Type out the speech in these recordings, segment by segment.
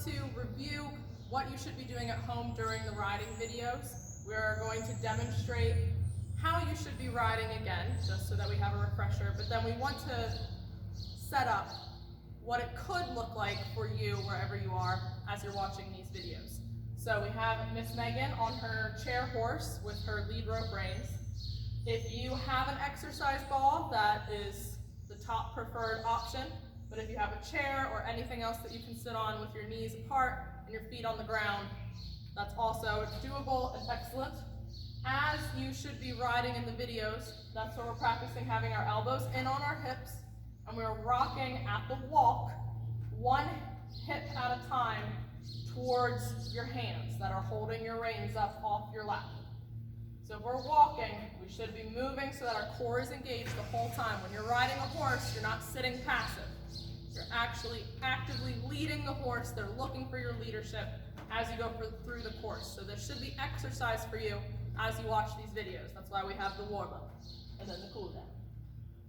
to review what you should be doing at home during the riding videos. We're going to demonstrate how you should be riding again, just so that we have a refresher, but then we want to set up what it could look like for you wherever you are as you're watching these videos. So we have Miss Megan on her chair horse with her lead rope reins. If you have an exercise ball, that is the top preferred option, but if you have a chair or anything else that you can sit on with your knees apart and your feet on the ground, that's also doable and excellent. As you should be riding in the videos, that's where we're practicing having our elbows in on our hips, and we're rocking at the walk, one hip at a time towards your hands that are holding your reins up off your lap. So if we're walking, we should be moving so that our core is engaged the whole time. When you're riding a horse, you're not sitting passive. You're actually actively leading the horse. They're looking for your leadership as you go through the course. So there should be exercise for you as you watch these videos. That's why we have the warm-up and then the cool-down.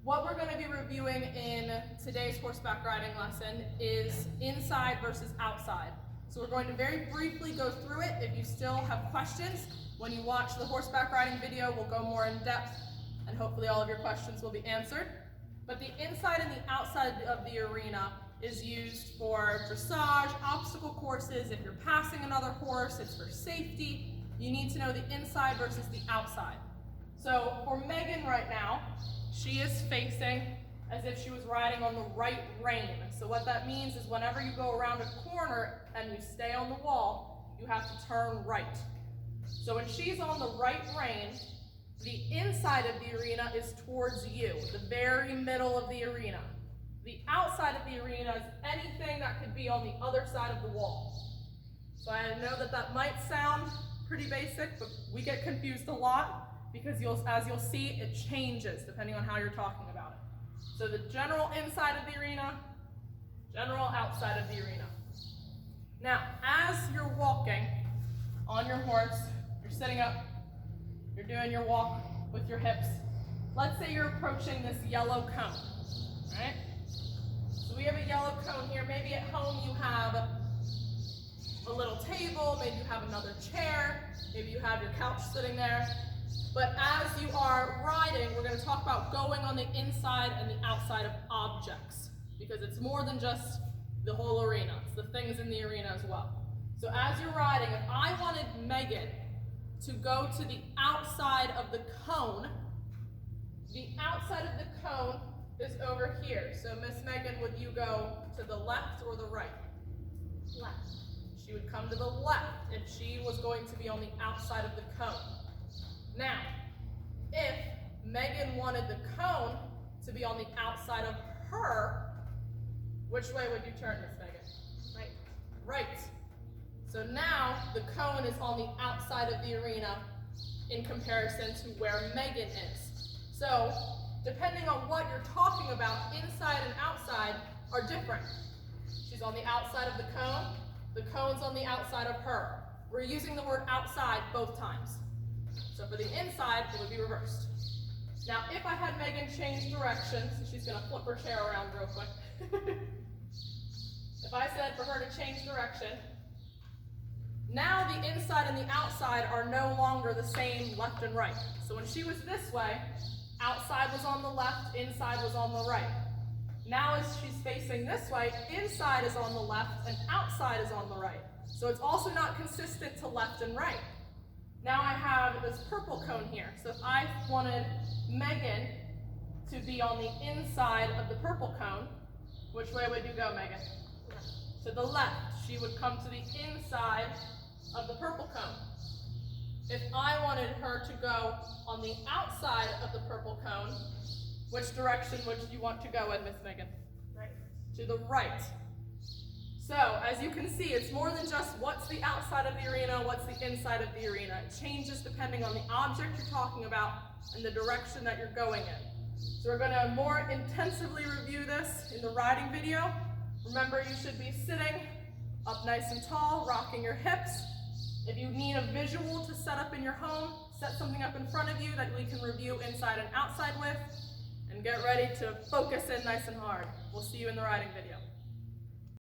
What we're going to be reviewing in today's horseback riding lesson is inside versus outside. So we're going to very briefly go through it. If you still have questions, when you watch the horseback riding video, we'll go more in depth, and hopefully all of your questions will be answered. But the inside and the outside of the arena is used for dressage, obstacle courses. If you're passing another horse, it's for safety. You need to know the inside versus the outside. So for Megan right now, she is facing as if she was riding on the right rein. So what that means is whenever you go around a corner and you stay on the wall, you have to turn right. So when she's on the right rein, the inside of the arena is towards you, the very middle of the arena. The outside of the arena is anything that could be on the other side of the wall. So I know that that might sound pretty basic, but we get confused a lot because as you'll see, it changes depending on how you're talking about it. So the general inside of the arena, general outside of the arena. Now, as you're walking on your horse, you're sitting up, you're doing your walk with your hips. Let's say you're approaching this yellow cone, right? So we have a yellow cone here. Maybe at home you have a little table, maybe you have another chair, maybe you have your couch sitting there. But as you are riding, we're going to talk about going on the inside and the outside of objects, because it's more than just the whole arena. It's the things in the arena as well. So as you're riding, if I wanted Megan to go to the outside of the cone is over here. So Miss Megan, would you go to the left or the right? Left. She would come to the left if she was going to be on the outside of the cone. Now, if Megan wanted the cone to be on the outside of her, which way would you turn, Miss Megan? Right. Right. So now the cone is on the outside of the arena in comparison to where Megan is. So depending on what you're talking about, inside and outside are different. She's on the outside of the cone's on the outside of her. We're using the word outside both times. So for the inside, it would be reversed. Now, if I had Megan change directions, she's going to flip her chair around real quick. If I said for her to change direction, now the inside and the outside are no longer the same left and right. So when she was this way, outside was on the left, inside was on the right. Now as she's facing this way, inside is on the left and outside is on the right. So it's also not consistent to left and right. Now I have this purple cone here. So if I wanted Megan to be on the inside of the purple cone, which way would you go, Megan? Left. To the left. She would come to the inside of the purple cone. If I wanted her to go on the outside of the purple cone, which direction would you want to go in, Miss Megan? Right. To the right. So, as you can see, it's more than just what's the outside of the arena, what's the inside of the arena. It changes depending on the object you're talking about and the direction that you're going in. So we're going to more intensively review this in the riding video. Remember, you should be sitting up nice and tall, rocking your hips. If you need a visual to set up in your home, set something up in front of you that we can review inside and outside with, and get ready to focus in nice and hard. We'll see you in the riding video.